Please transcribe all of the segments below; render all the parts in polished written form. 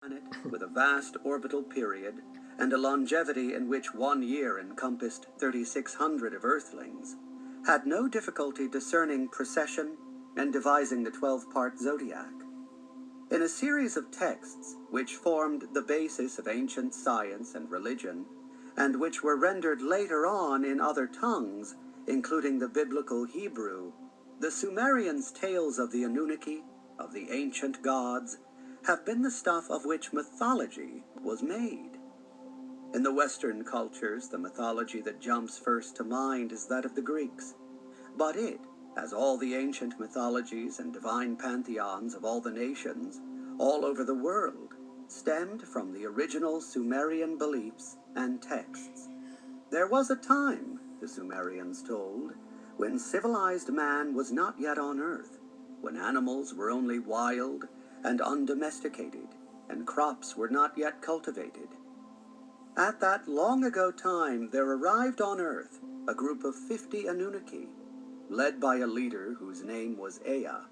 planet with a vast orbital period and a longevity in which 1 year encompassed 3,600 of Earthlings, had no difficulty discerning precession and devising the 12-part zodiac. In a series of texts which formed the basis of ancient science and religion, and which were rendered later on in other tongues, including the biblical Hebrew, the Sumerians' tales of the Anunnaki, of the ancient gods, have been the stuff of which mythology was made. In the Western cultures, the mythology that jumps first to mind is that of the Greeks. But it, as all the ancient mythologies and divine pantheons of all the nations, all over the world, stemmed from the original Sumerian beliefs and texts. There was a time, the Sumerians told, when civilized man was not yet on Earth, when animals were only wild and undomesticated, and crops were not yet cultivated. At that long ago time, there arrived on Earth a group of 50 Anunnaki, led by a leader whose name was Ea,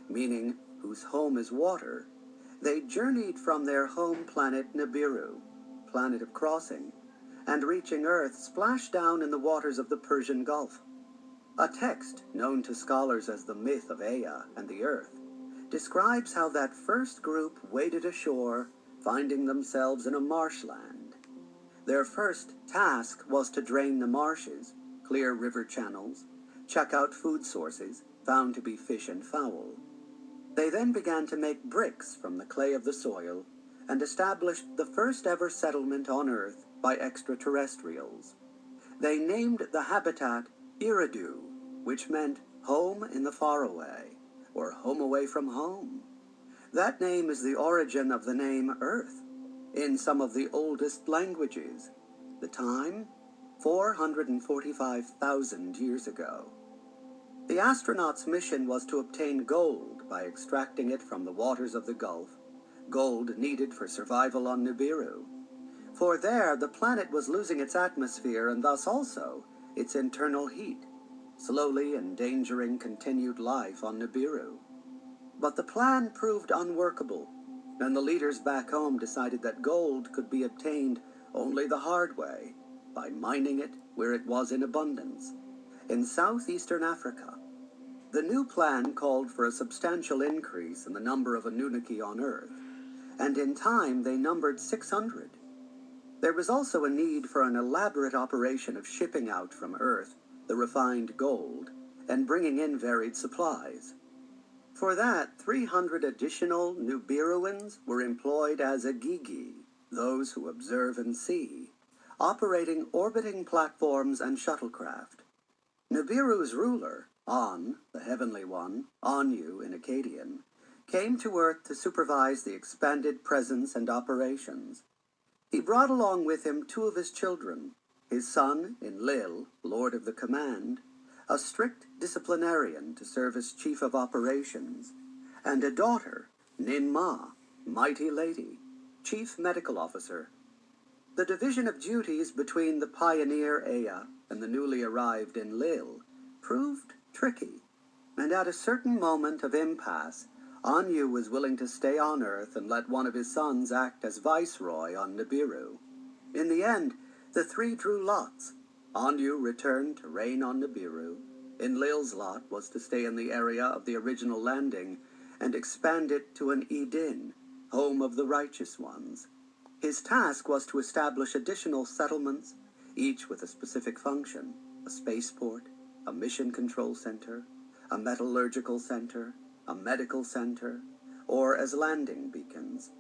meaning whose home is water. They journeyed from their home planet Nibiru, planet of crossing, and reaching Earth splashed down in the waters of the Persian Gulf. A text known to scholars as the myth of Ea and the Earth describes how that first group waded ashore, finding themselves in a marshland. Their first task was to drain the marshes, clear river channels, check out food sources, found to be fish and fowl. They then began to make bricks from the clay of the soil and established the first ever settlement on Earth by extraterrestrials. They named the habitat Eridu, which meant home in the faraway, or home away from home. That name is the origin of the name Earth in some of the oldest languages. The time? 445,000 years ago. The astronauts' mission was to obtain gold by extracting it from the waters of the Gulf, gold needed for survival on Nibiru. For there, the planet was losing its atmosphere and thus also its internal heat, slowly endangering continued life on Nibiru. But the plan proved unworkable, and the leaders back home decided that gold could be obtained only the hard way, by mining it where it was in abundance, in southeastern Africa. The new plan called for a substantial increase in the number of Anunnaki on Earth, and in time they numbered 600. There was also a need for an elaborate operation of shipping out from Earth the refined gold and bringing in varied supplies. For that, 300 additional Nibiruans were employed as agigi, those who observe and see, operating orbiting platforms and shuttlecraft. Nibiru's ruler, An, the heavenly one, Anu in Akkadian, came to Earth to supervise the expanded presence and operations. He brought along with him 2 of his children, his son, Enlil, Lord of the Command, a strict disciplinarian to serve as chief of operations, and a daughter, Ninmah, mighty lady, chief medical officer. The division of duties between the pioneer Ea and the newly arrived Enlil proved tricky, and at a certain moment of impasse, Anu was willing to stay on Earth and let one of his sons act as viceroy on Nibiru. In the end, the 3 drew lots. Anu returned to reign on Nibiru. Enlil's lot was to stay in the area of the original landing and expand it to an Eden, home of the righteous ones. His task was to establish additional settlements, each with a specific function: a spaceport, a mission control center, a metallurgical center, a medical center, or as landing beacons.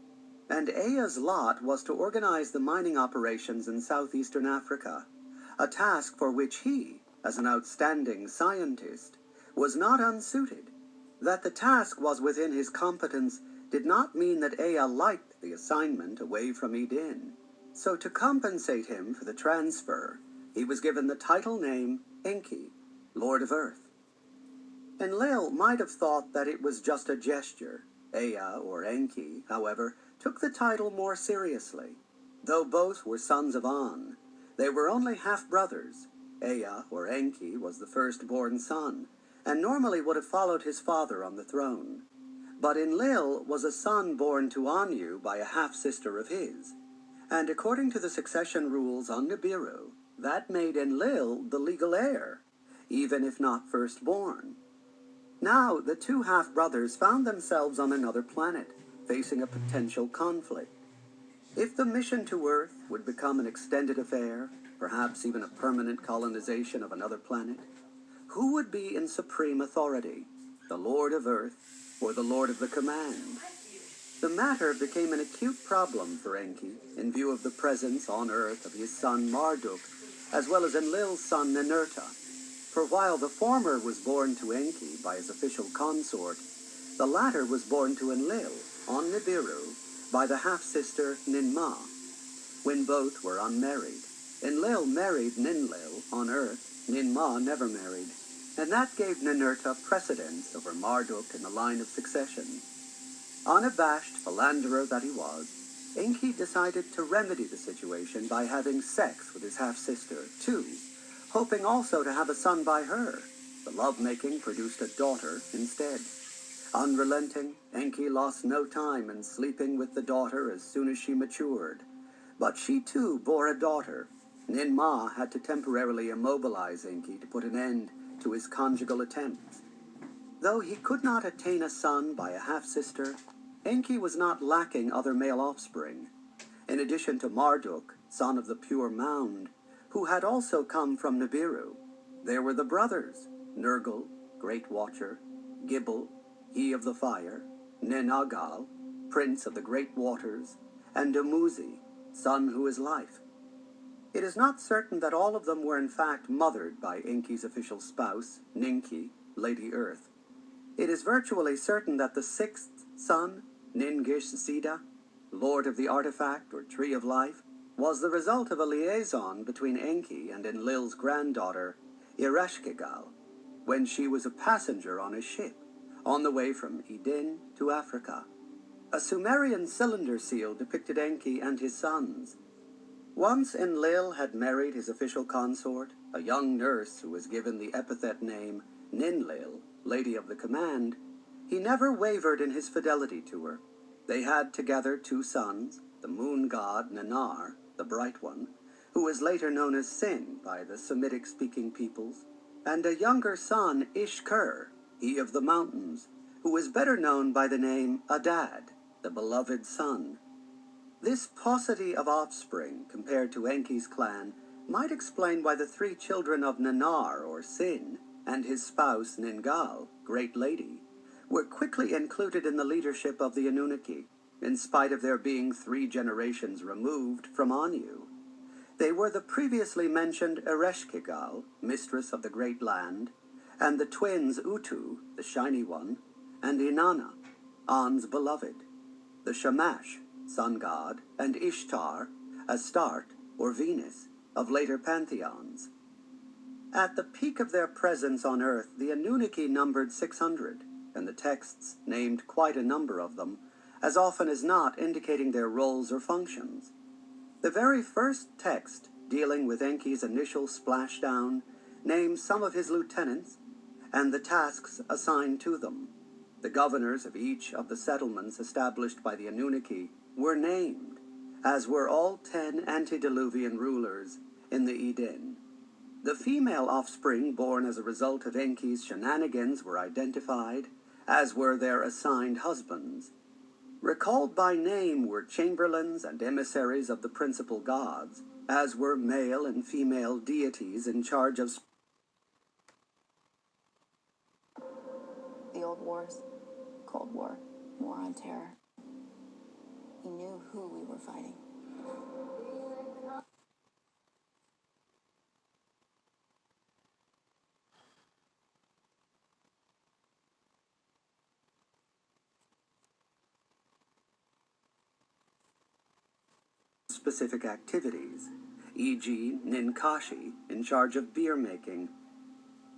And Ea's lot was to organize the mining operations in southeastern Africa, a task for which he, as an outstanding scientist, was not unsuited. That the task was within his competence did not mean that Ea liked the assignment away from Eden. So to compensate him for the transfer, he was given the title name Enki, Lord of Earth. Enlil might have thought that it was just a gesture. Ea, or Enki, however, took the title more seriously. Though both were sons of An, they were only half-brothers. Ea, or Enki, was the firstborn son, and normally would have followed his father on the throne. But Enlil was a son born to Anu by a half-sister of his, and according to the succession rules on Nibiru, that made Enlil the legal heir, even if not firstborn. Now, the two half-brothers found themselves on another planet, facing a potential conflict. If the mission to Earth would become an extended affair, perhaps even a permanent colonization of another planet, who would be in supreme authority, the Lord of Earth or the Lord of the Command? The matter became an acute problem for Enki in view of the presence on Earth of his son Marduk, as well as Enlil's son Ninurta. For while the former was born to Enki by his official consort, the latter was born to Enlil on Nibiru by the half-sister Ninmah, when both were unmarried. Enlil married Ninlil on Earth, Ninmah never married, and that gave Ninurta precedence over Marduk in the line of succession. Unabashed philanderer that he was, Enki decided to remedy the situation by having sex with his half-sister, too, hoping also to have a son by her. The lovemaking produced a daughter instead. Unrelenting, Enki lost no time in sleeping with the daughter as soon as she matured. But she too bore a daughter. Ninmah had to temporarily immobilize Enki to put an end to his conjugal attempts. Though he could not attain a son by a half-sister, Enki was not lacking other male offspring. In addition to Marduk, son of the pure mound, who had also come from Nibiru, there were the brothers, Nergal, Great Watcher, Gibel, he of the fire, Nenagal, prince of the great waters, and Dumuzi, son who is life. It is not certain that all of them were in fact mothered by Enki's official spouse, Ninki, Lady Earth. It is virtually certain that the sixth son, Ningish-Zida, Lord of the Artifact or Tree of Life, was the result of a liaison between Enki and Enlil's granddaughter, Ereshkigal, when she was a passenger on a ship, on the way from Eden to Africa. A Sumerian cylinder seal depicted Enki and his sons. Once Enlil had married his official consort, a young nurse who was given the epithet name Ninlil, Lady of the Command, he never wavered in his fidelity to her. They had together two sons, the moon god Nanar, the Bright One, who was later known as Sin by the Semitic-speaking peoples, and a younger son, Ishkur, he of the mountains, who was better known by the name Adad, the beloved son. This paucity of offspring compared to Enki's clan might explain why the three children of Nanar, or Sin, and his spouse Ningal, Great Lady, were quickly included in the leadership of the Anunnaki, in spite of their being 3 generations removed from Anu. They were the previously mentioned Ereshkigal, mistress of the Great Land, and the twins Utu, the Shiny One, and Inanna, An's beloved, the Shamash, sun god, and Ishtar, Astarte, or Venus, of later pantheons. At the peak of their presence on Earth, the Anunnaki numbered 600, and the texts named quite a number of them, as often as not indicating their roles or functions. The very first text, dealing with Enki's initial splashdown, names some of his lieutenants and the tasks assigned to them. The governors of each of the settlements established by the Anunnaki were named, as were all 10 antediluvian rulers in the Eden. The female offspring born as a result of Enki's shenanigans were identified, as were their assigned husbands. Recalled by name were chamberlains and emissaries of the principal gods, as were male and female deities in charge of the old wars, Cold War, War on Terror. He knew who we were fighting. specific activities, e.g. Ninkashi, in charge of beer making.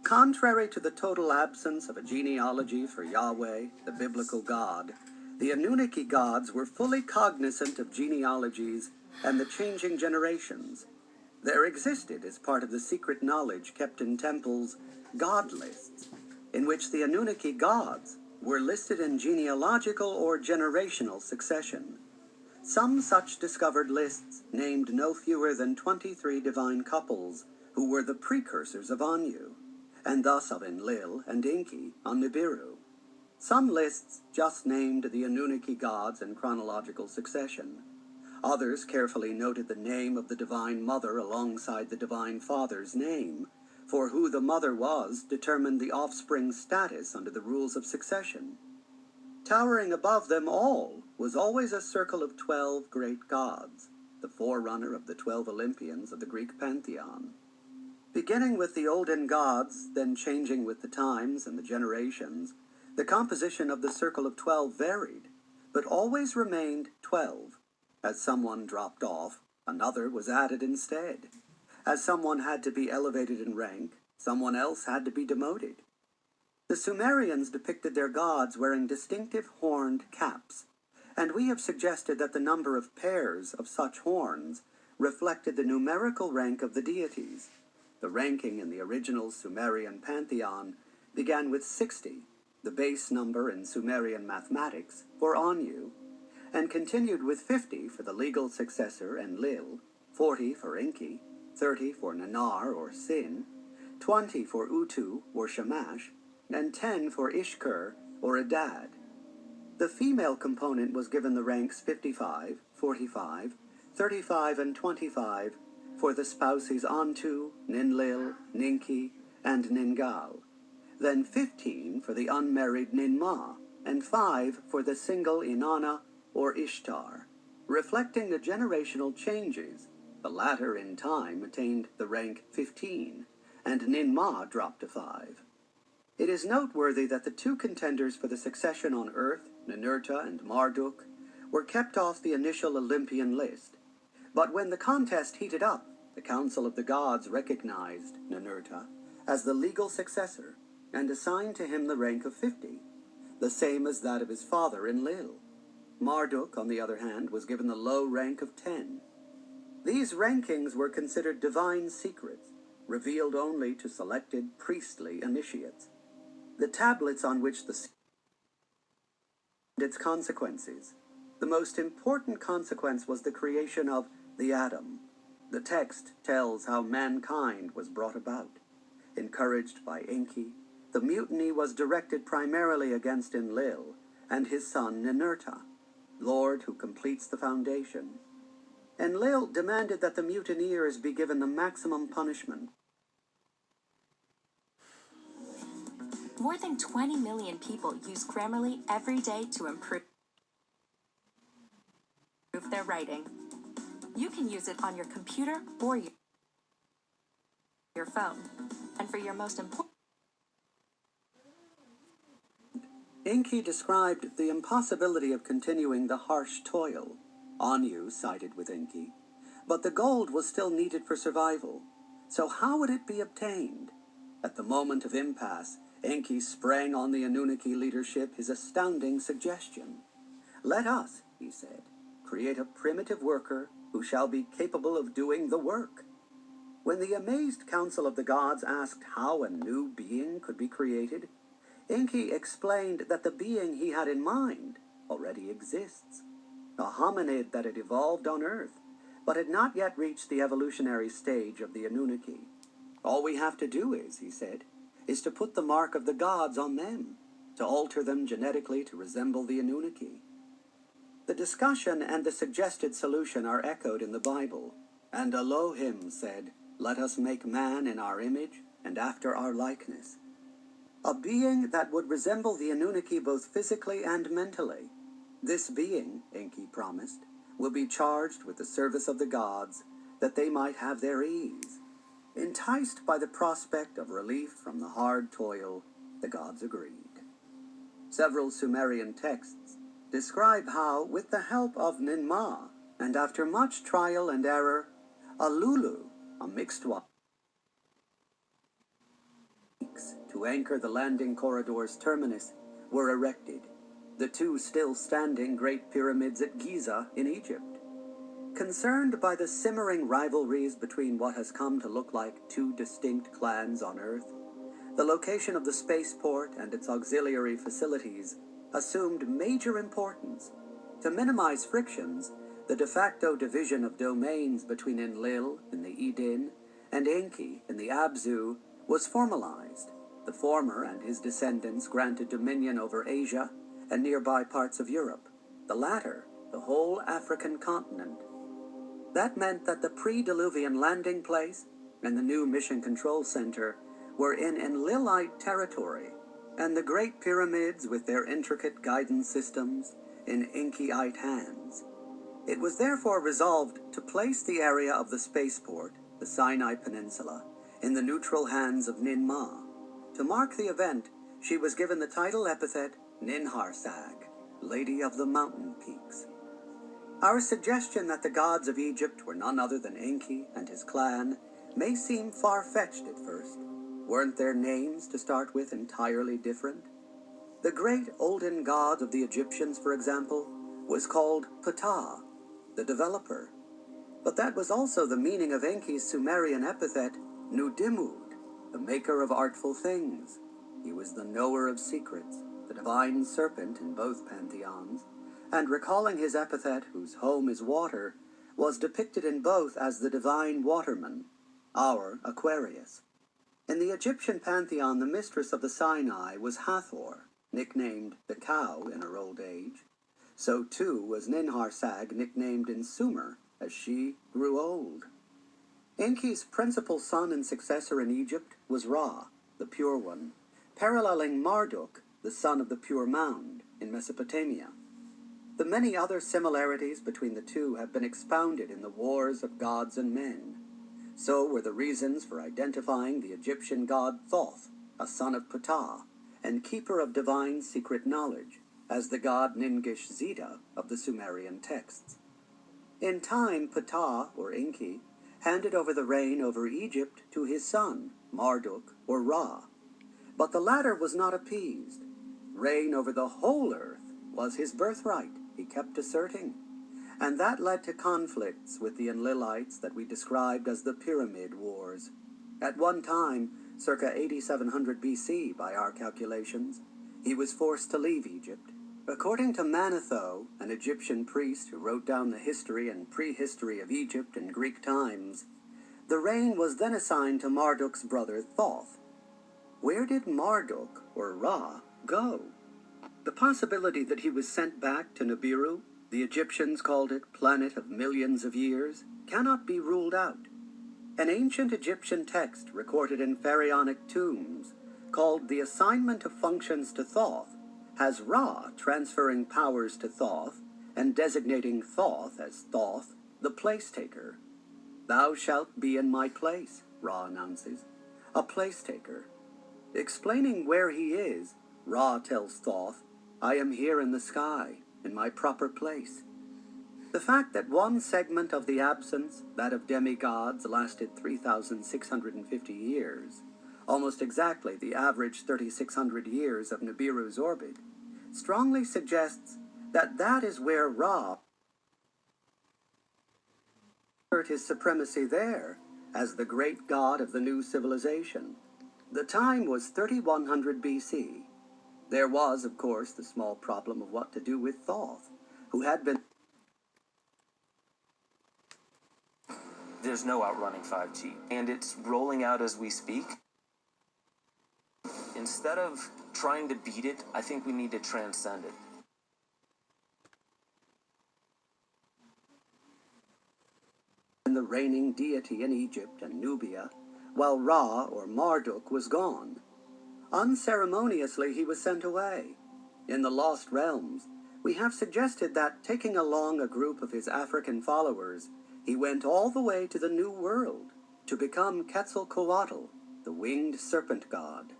Contrary to the total absence of a genealogy for Yahweh, the biblical God, the Anunnaki gods were fully cognizant of genealogies and the changing generations. There existed, as part of the secret knowledge kept in temples, god lists, in which the Anunnaki gods were listed in genealogical or generational succession. Some such discovered lists named no fewer than 23 divine couples who were the precursors of Anu, and thus of Enlil and Enki on Nibiru. Some lists just named the Anunnaki gods in chronological succession. Others carefully noted the name of the Divine Mother alongside the Divine Father's name, for who the mother was determined the offspring's status under the rules of succession. Towering above them all was always a circle of 12 great gods, the forerunner of the 12 Olympians of the Greek pantheon. Beginning with the olden gods, then changing with the times and the generations, the composition of the circle of 12 varied, but always remained 12. As someone dropped off, another was added instead. As someone had to be elevated in rank, someone else had to be demoted. The Sumerians depicted their gods wearing distinctive horned caps, and we have suggested that the number of pairs of such horns reflected the numerical rank of the deities. The ranking in the original Sumerian pantheon began with 60, the base number in Sumerian mathematics, for Anu, and continued with 50 for the legal successor Enlil, 40 for Enki, 30 for Nanar or Sin, 20 for Utu or Shamash, and 10 for Ishkur or Adad. The female component was given the ranks 55, 45, 35, and 25 for the spouses Antu, Ninlil, Ninki, and Ningal, then 15 for the unmarried Ninmah, and 5 for the single Inanna or Ishtar. Reflecting the generational changes, the latter in time attained the rank 15, and Ninmah dropped to 5. It is noteworthy that the two contenders for the succession on Earth, Ninurta and Marduk, were kept off the initial Olympian list. But when the contest heated up, the Council of the Gods recognized Ninurta as the legal successor and assigned to him the rank of 50, the same as that of his father Enlil. Marduk, on the other hand, was given the low rank of 10. These rankings were considered divine secrets, revealed only to selected priestly initiates. The tablets on which the its consequences. The most important consequence was the creation of the atom. The text tells how mankind was brought about. Encouraged by Enki, the mutiny was directed primarily against Enlil and his son Ninurta, Lord who completes the foundation. Enlil demanded that the mutineers be given the maximum punishment. More than 20 million people use Grammarly every day to improve their writing. You can use it on your computer or your phone. And for your most important... Enki described the impossibility of continuing the harsh toil. Anu sided with Enki. But the gold was still needed for survival. So how would it be obtained? At the moment of impasse, Enki sprang on the Anunnaki leadership his astounding suggestion. "Let us," he said, "create a primitive worker who shall be capable of doing the work." When the amazed Council of the Gods asked how a new being could be created, Enki explained that the being he had in mind already exists, a hominid that had evolved on Earth, but had not yet reached the evolutionary stage of the Anunnaki. "All we have to do is," he said, "is to put the mark of the gods on them, to alter them genetically to resemble the Anunnaki." The discussion and the suggested solution are echoed in the Bible. "And Elohim said, 'Let us make man in our image and after our likeness.'" A being that would resemble the Anunnaki both physically and mentally. This being, Enki promised, will be charged with the service of the gods, that they might have their ease. Enticed by the prospect of relief from the hard toil, the gods agreed. Several Sumerian texts describe how, with the help of Ninmah, and after much trial and error, a Lulu, a mixed wife, to anchor the landing corridor's terminus, were erected, the two still standing great pyramids at Giza in Egypt. Concerned by the simmering rivalries between what has come to look like two distinct clans on Earth, The location of the spaceport and its auxiliary facilities assumed major importance. To minimize frictions, the de facto division of domains between Enlil in the Edin and Enki in the Abzu was formalized. The former and his descendants granted dominion over Asia and nearby parts of Europe, the latter the whole African continent. That meant that the pre-Diluvian landing place and the new mission control center were in Enlilite territory, and the Great Pyramids with their intricate guidance systems in Enkiite hands. It was therefore resolved to place the area of the spaceport, the Sinai Peninsula, in the neutral hands of Ninmah. To mark the event, she was given the title epithet Ninharsag, Lady of the Mountain Peaks. Our suggestion that the gods of Egypt were none other than Enki and his clan may seem far-fetched at first. Weren't their names, to start with, entirely different? The great olden god of the Egyptians, for example, was called Ptah, the developer. But that was also the meaning of Enki's Sumerian epithet Nudimud, the maker of artful things. He was the knower of secrets, the divine serpent in both pantheons, and recalling his epithet, whose home is water, was depicted in both as the divine waterman, our Aquarius. In the Egyptian pantheon, the mistress of the Sinai was Hathor, nicknamed the cow in her old age. So too was Ninharsag nicknamed in Sumer as she grew old. Enki's principal son and successor in Egypt was Ra, the Pure One, paralleling Marduk, the son of the Pure Mound, in Mesopotamia. The many other similarities between the two have been expounded in the Wars of Gods and Men. So were the reasons for identifying the Egyptian god Thoth, a son of Ptah, and keeper of divine secret knowledge, as the god Ningish Zida of the Sumerian texts. In time, Ptah, or Enki, handed over the reign over Egypt to his son, Marduk, or Ra. But the latter was not appeased. Reign over the whole earth was his birthright, he kept asserting. And that led to conflicts with the Enlilites that we described as the Pyramid Wars. At one time, circa 8700 BC by our calculations, he was forced to leave Egypt. According to Manetho, an Egyptian priest who wrote down the history and prehistory of Egypt in Greek times, the reign was then assigned to Marduk's brother Thoth. Where did Marduk, or Ra, go? The possibility that he was sent back to Nibiru, the Egyptians called it planet of millions of years, cannot be ruled out. An ancient Egyptian text recorded in pharaonic tombs, called the Assignment of Functions to Thoth, has Ra transferring powers to Thoth and designating Thoth as Thoth, the place-taker. Thou shalt be in my place, Ra announces, a place-taker. Explaining where he is, Ra tells Thoth, I am here in the sky, in my proper place. The fact that one segment of the absence, that of demigods, lasted 3,650 years, almost exactly the average 3,600 years of Nibiru's orbit, strongly suggests that that is where Ra asserted his supremacy there as the great god of the new civilization. The time was 3100 BC. There was, of course, the small problem of what to do with Thoth, who had been... There's no outrunning 5G, and it's rolling out as we speak. Instead of trying to beat it, I think we need to transcend it. The reigning deity in Egypt and Nubia, while Ra, or Marduk, was gone. Unceremoniously, he was sent away. In the Lost Realms, we have suggested that, taking along a group of his African followers, he went all the way to the New World to become Quetzalcoatl, the winged serpent god.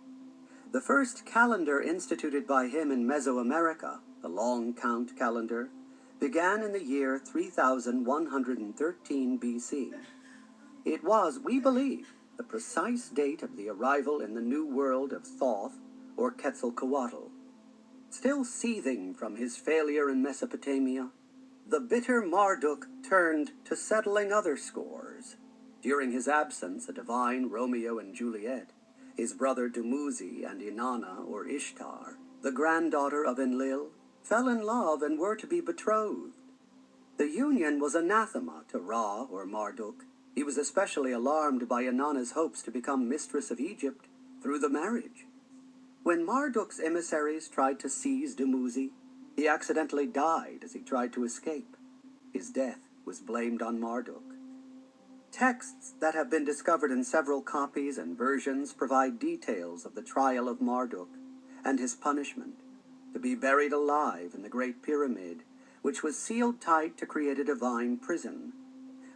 The first calendar instituted by him in Mesoamerica, the Long Count calendar, began in the year 3113 BC. It was, we believe, the precise date of the arrival in the New World of Thoth, or Quetzalcoatl. Still seething from his failure in Mesopotamia, the bitter Marduk turned to settling other scores. During his absence, a divine Romeo and Juliet, His brother Dumuzi and Inanna, or Ishtar, the granddaughter of Enlil, fell in love and were to be betrothed. The union was anathema to Ra, or Marduk. He was especially alarmed by Inanna's hopes to become mistress of Egypt through the marriage. When Marduk's emissaries tried to seize Dumuzi, he accidentally died as he tried to escape. His death was blamed on Marduk. Texts that have been discovered in several copies and versions provide details of the trial of Marduk and his punishment, to be buried alive in the Great Pyramid, which was sealed tight to create a divine prison.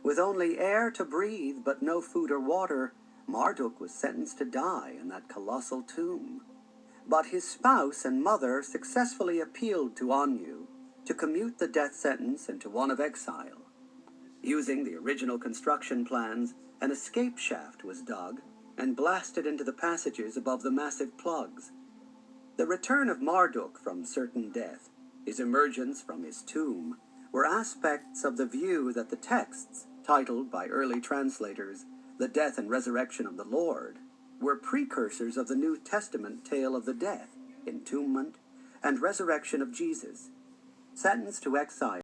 With only air to breathe but no food or water, Marduk was sentenced to die in that colossal tomb. But his spouse and mother successfully appealed to Anu to commute the death sentence into one of exile. Using the original construction plans, an escape shaft was dug and blasted into the passages above the massive plugs. The return of Marduk from certain death, his emergence from his tomb, were aspects of the view that the texts, titled by early translators, "The Death and Resurrection of the Lord," were precursors of the New Testament tale of the death, entombment, and resurrection of Jesus. Sentenced to exile